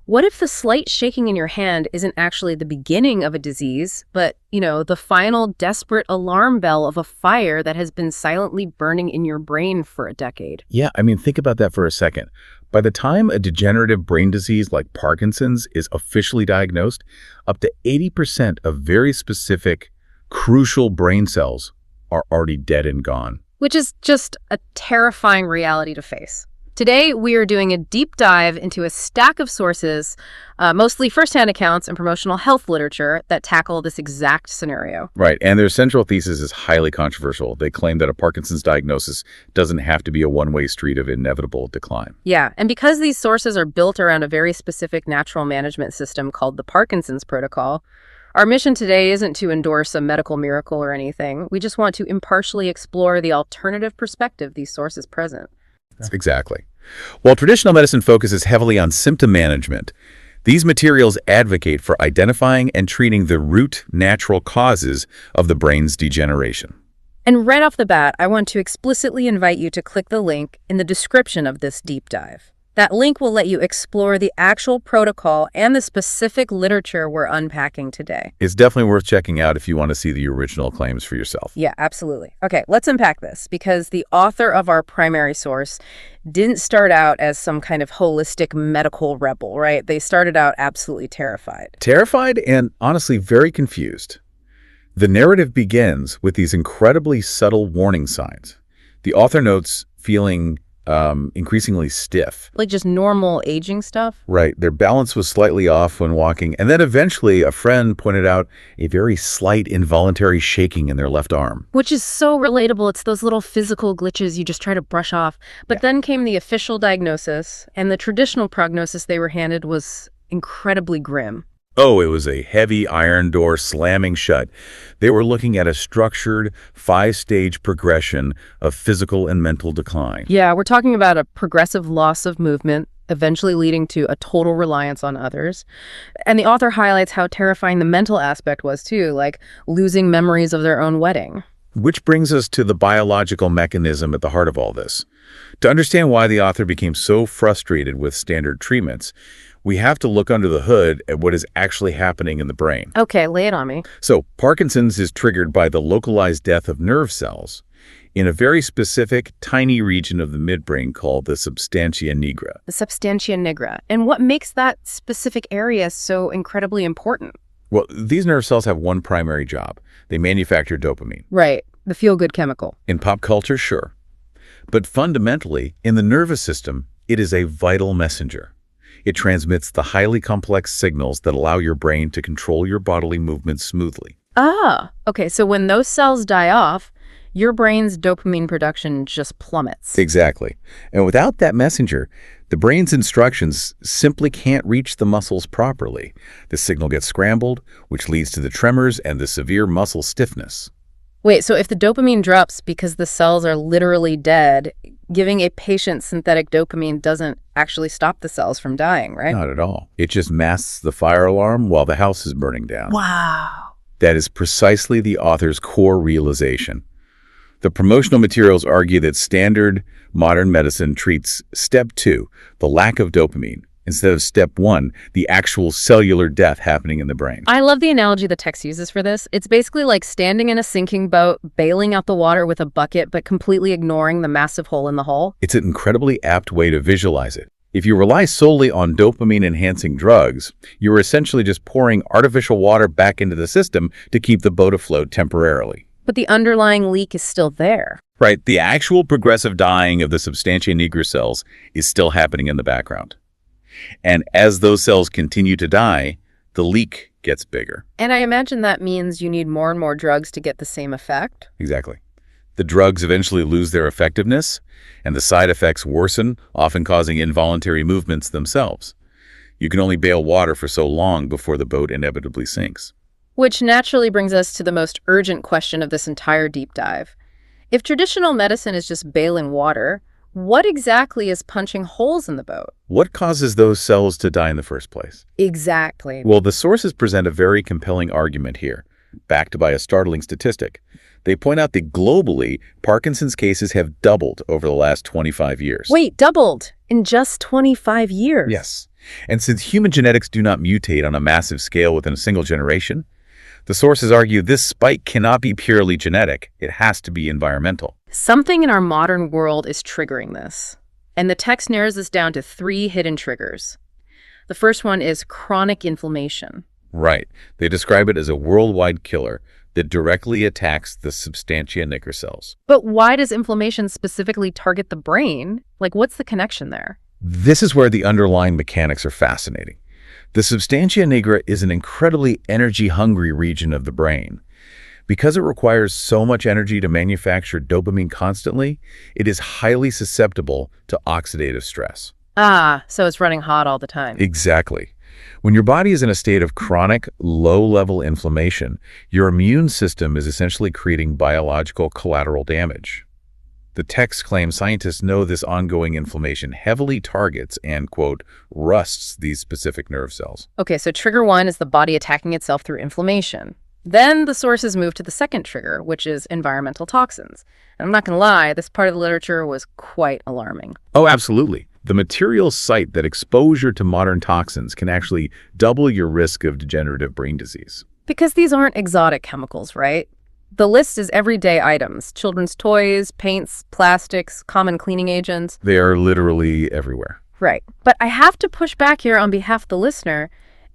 What if the slight shaking in your hand isn't actually the beginning of a disease, but, the final desperate alarm bell of a fire that has been silently burning in your brain for a decade? Yeah, think about that for a second. By the time a degenerative brain disease like Parkinson's is officially diagnosed, up to 80% of very specific, crucial brain cells are already dead and gone. Which is just a terrifying reality to face. Today, we are doing a deep dive into a stack of sources, mostly firsthand accounts and promotional health literature that tackle this exact scenario. Right, and their central thesis is highly controversial. They claim that a Parkinson's diagnosis doesn't have to be a one-way street of inevitable decline. Yeah, and because these sources are built around a very specific natural management system called the Parkinson's protocol, our mission today isn't to endorse a medical miracle or anything. We just want to impartially explore the alternative perspective these sources present. Exactly. While traditional medicine focuses heavily on symptom management, these materials advocate for identifying and treating the root natural causes of the brain's degeneration. And right off the bat, I want to explicitly invite you to click the link in the description of this deep dive. That link will let you explore the actual protocol and the specific literature we're unpacking today. It's definitely worth checking out if you want to see the original claims for yourself. Yeah, absolutely. Okay, let's unpack this, because the author of our primary source didn't start out as some kind of holistic medical rebel, right? They started out absolutely terrified. Terrified and honestly very confused. The narrative begins with these incredibly subtle warning signs. The author notes feeling increasingly stiff. Like just normal aging stuff? Right. Their balance was slightly off when walking. And then eventually a friend pointed out a very slight involuntary shaking in their left arm. Which is so relatable. It's those little physical glitches you just try to brush off. But then came the official diagnosis, and the traditional prognosis they were handed was incredibly grim. Oh, it was a heavy iron door slamming shut. They were looking at a structured 5-stage progression of physical and mental decline. Yeah, we're talking about a progressive loss of movement, eventually leading to a total reliance on others. And the author highlights how terrifying the mental aspect was too, like losing memories of their own wedding. Which brings us to the biological mechanism at the heart of all this. To understand why the author became so frustrated with standard treatments, we have to look under the hood at what is actually happening in the brain. Okay, lay it on me. So, Parkinson's is triggered by the localized death of nerve cells in a very specific, tiny region of the midbrain called the substantia nigra. The substantia nigra. And what makes that specific area so incredibly important? Well, these nerve cells have one primary job. They manufacture dopamine. Right, the feel-good chemical. In pop culture, sure. But fundamentally, in the nervous system, it is a vital messenger. It transmits the highly complex signals that allow your brain to control your bodily movements smoothly. Ah, okay, so when those cells die off, your brain's dopamine production just plummets. Exactly. And without that messenger, the brain's instructions simply can't reach the muscles properly. The signal gets scrambled, which leads to the tremors and the severe muscle stiffness. Wait, so if the dopamine drops because the cells are literally dead, giving a patient synthetic dopamine doesn't actually stop the cells from dying, right? Not at all. It just masks the fire alarm while the house is burning down. Wow. That is precisely the author's core realization. The promotional materials argue that standard modern medicine treats step 2, the lack of dopamine, instead of step 1, the actual cellular death happening in the brain. I love the analogy the text uses for this. It's basically like standing in a sinking boat, bailing out the water with a bucket, but completely ignoring the massive hole in the hull. It's an incredibly apt way to visualize it. If you rely solely on dopamine-enhancing drugs, you're essentially just pouring artificial water back into the system to keep the boat afloat temporarily. But the underlying leak is still there. Right. The actual progressive dying of the substantia nigra cells is still happening in the background. And as those cells continue to die, the leak gets bigger. And I imagine that means you need more and more drugs to get the same effect. Exactly. The drugs eventually lose their effectiveness, and the side effects worsen, often causing involuntary movements themselves. You can only bail water for so long before the boat inevitably sinks. Which naturally brings us to the most urgent question of this entire deep dive. If traditional medicine is just bailing water, what exactly is punching holes in the boat? What causes those cells to die in the first place? Exactly. Well, the sources present a very compelling argument here, backed by a startling statistic. They point out that globally, Parkinson's cases have doubled over the last 25 years. Wait, doubled in just 25 years? Yes. And since human genetics do not mutate on a massive scale within a single generation, the sources argue this spike cannot be purely genetic. It has to be environmental. Something in our modern world is triggering this. And the text narrows this down to 3 hidden triggers. The first one is chronic inflammation. Right. They describe it as a worldwide killer that directly attacks the substantia nigra cells. But why does inflammation specifically target the brain? Like, what's the connection there? This is where the underlying mechanics are fascinating. The substantia nigra is an incredibly energy-hungry region of the brain. Because it requires so much energy to manufacture dopamine constantly, it is highly susceptible to oxidative stress. Ah, so it's running hot all the time. Exactly. When your body is in a state of chronic, low-level inflammation, your immune system is essentially creating biological collateral damage. The text claims scientists know this ongoing inflammation heavily targets and, quote, rusts these specific nerve cells. Okay, so trigger 1 is the body attacking itself through inflammation. Then the sources move to the second trigger, which is environmental toxins. And I'm not going to lie, this part of the literature was quite alarming. Oh, absolutely. The materials cite that exposure to modern toxins can actually double your risk of degenerative brain disease. Because these aren't exotic chemicals, right? The list is everyday items: children's toys, paints, plastics, common cleaning agents. They are literally everywhere. Right. But I have to push back here on behalf of the listener.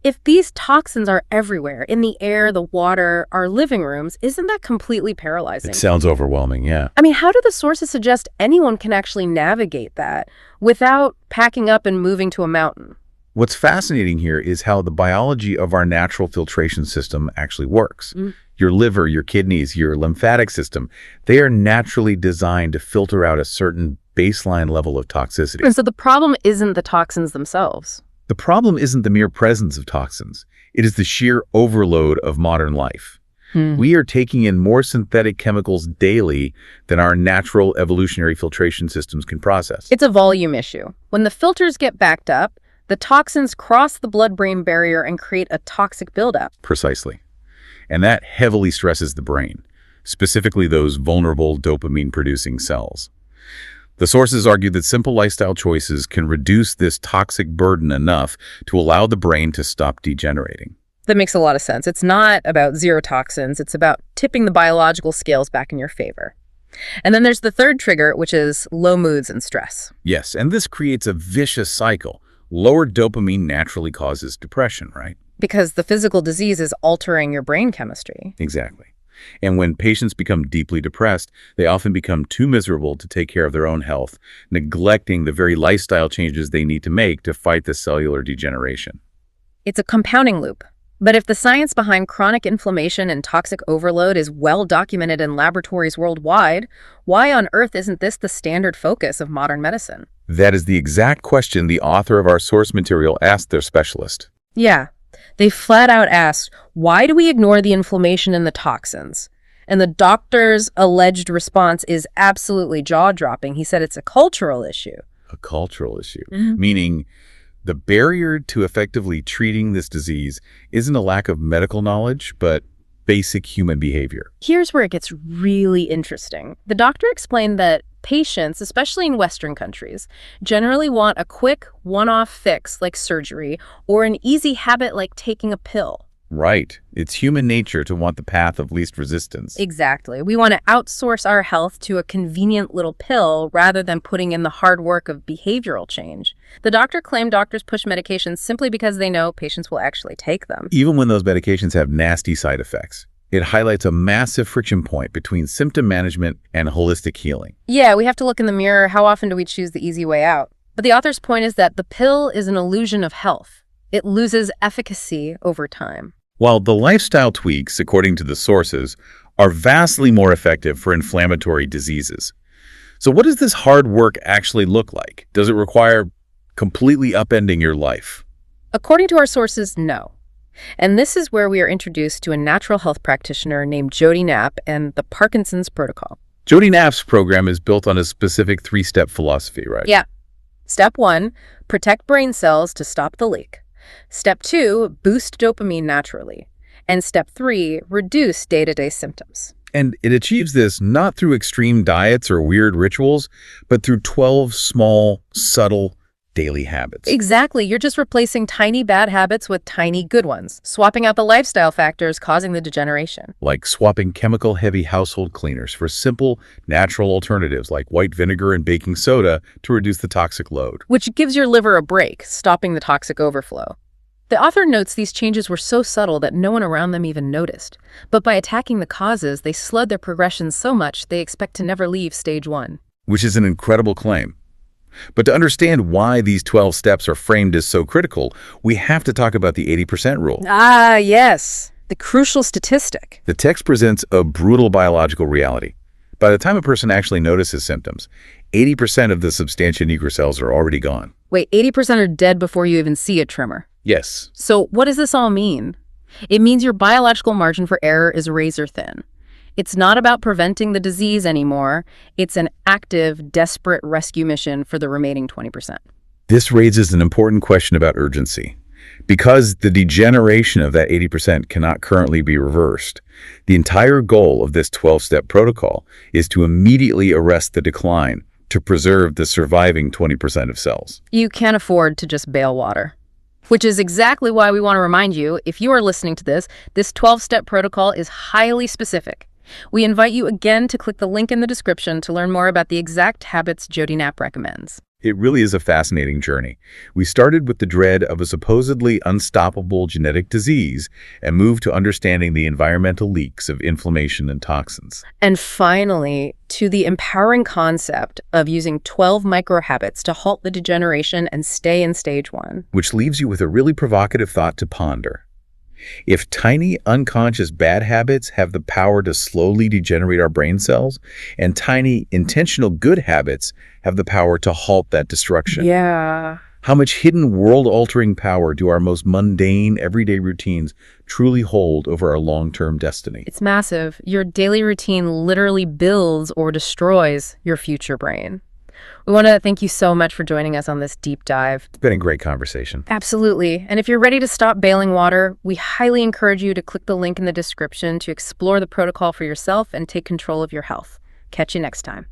If these toxins are everywhere, in the air, the water, our living rooms, isn't that completely paralyzing? It sounds overwhelming, yeah. I mean, how do the sources suggest anyone can actually navigate that without packing up and moving to a mountain? What's fascinating here is how the biology of our natural filtration system actually works. Your liver, your kidneys, your lymphatic system, they are naturally designed to filter out a certain baseline level of toxicity. And so the problem isn't the toxins themselves. The problem isn't the mere presence of toxins. It is the sheer overload of modern life. We are taking in more synthetic chemicals daily than our natural evolutionary filtration systems can process. It's a volume issue. When the filters get backed up, the toxins cross the blood-brain barrier and create a toxic buildup. Precisely. And that heavily stresses the brain, specifically those vulnerable dopamine-producing cells. The sources argue that simple lifestyle choices can reduce this toxic burden enough to allow the brain to stop degenerating. That makes a lot of sense. It's not about zero toxins. It's about tipping the biological scales back in your favor. And then there's the third trigger, which is low moods and stress. Yes, and this creates a vicious cycle. Lower dopamine naturally causes depression, right? Because the physical disease is altering your brain chemistry. Exactly. And when patients become deeply depressed, they often become too miserable to take care of their own health, neglecting the very lifestyle changes they need to make to fight the cellular degeneration. It's a compounding loop. But if the science behind chronic inflammation and toxic overload is well documented in laboratories worldwide, why on earth isn't this the standard focus of modern medicine? That is the exact question the author of our source material asked their specialist. Yeah. They flat out asked, why do we ignore the inflammation and the toxins? And the doctor's alleged response is absolutely jaw-dropping. He said it's a cultural issue. A cultural issue, meaning the barrier to effectively treating this disease isn't a lack of medical knowledge, but basic human behavior. Here's where it gets really interesting. The doctor explained that patients, especially in Western countries, generally want a quick, one-off fix like surgery or an easy habit like taking a pill. Right. It's human nature to want the path of least resistance. Exactly. We want to outsource our health to a convenient little pill rather than putting in the hard work of behavioral change. The doctor claimed doctors push medications simply because they know patients will actually take them. Even when those medications have nasty side effects. It highlights a massive friction point between symptom management and holistic healing. Yeah, we have to look in the mirror. How often do we choose the easy way out? But the author's point is that the pill is an illusion of health. It loses efficacy over time. While the lifestyle tweaks, according to the sources, are vastly more effective for inflammatory diseases. So what does this hard work actually look like? Does it require completely upending your life? According to our sources, no. And this is where we are introduced to a natural health practitioner named Jody Knapp and the Parkinson's protocol. Jody Knapp's program is built on a specific 3-step philosophy, right? Yeah. Step 1, protect brain cells to stop the leak. Step 2, boost dopamine naturally. And Step 3, reduce day-to-day symptoms. And it achieves this not through extreme diets or weird rituals, but through 12 small, subtle, daily habits. Exactly. You're just replacing tiny bad habits with tiny good ones, swapping out the lifestyle factors causing the degeneration. Like swapping chemical-heavy household cleaners for simple, natural alternatives like white vinegar and baking soda to reduce the toxic load. Which gives your liver a break, stopping the toxic overflow. The author notes these changes were so subtle that no one around them even noticed. But by attacking the causes, they slowed their progression so much they expect to never leave stage 1. Which is an incredible claim. But to understand why these 12 steps are framed as so critical, we have to talk about the 80% rule. Ah, yes. The crucial statistic. The text presents a brutal biological reality. By the time a person actually notices symptoms, 80% of the substantia nigra cells are already gone. Wait, 80% are dead before you even see a tremor. Yes. So what does this all mean? It means your biological margin for error is razor thin. It's not about preventing the disease anymore. It's an active, desperate rescue mission for the remaining 20%. This raises an important question about urgency. Because the degeneration of that 80% cannot currently be reversed, the entire goal of this 12-step protocol is to immediately arrest the decline to preserve the surviving 20% of cells. You can't afford to just bail water. Which is exactly why we want to remind you, if you are listening to this 12-step protocol is highly specific. We invite you again to click the link in the description to learn more about the exact habits Jody Knapp recommends. It really is a fascinating journey. We started with the dread of a supposedly unstoppable genetic disease and moved to understanding the environmental leaks of inflammation and toxins. And finally, to the empowering concept of using 12 micro-habits to halt the degeneration and stay in stage 1. Which leaves you with a really provocative thought to ponder. If tiny, unconscious bad habits have the power to slowly degenerate our brain cells, and tiny, intentional good habits have the power to halt that destruction, Yeah. how much hidden world-altering power do our most mundane, everyday routines truly hold over our long-term destiny? It's massive. Your daily routine literally builds or destroys your future brain. We want to thank you so much for joining us on this deep dive. It's been a great conversation. Absolutely. And if you're ready to stop bailing water, we highly encourage you to click the link in the description to explore the protocol for yourself and take control of your health. Catch you next time.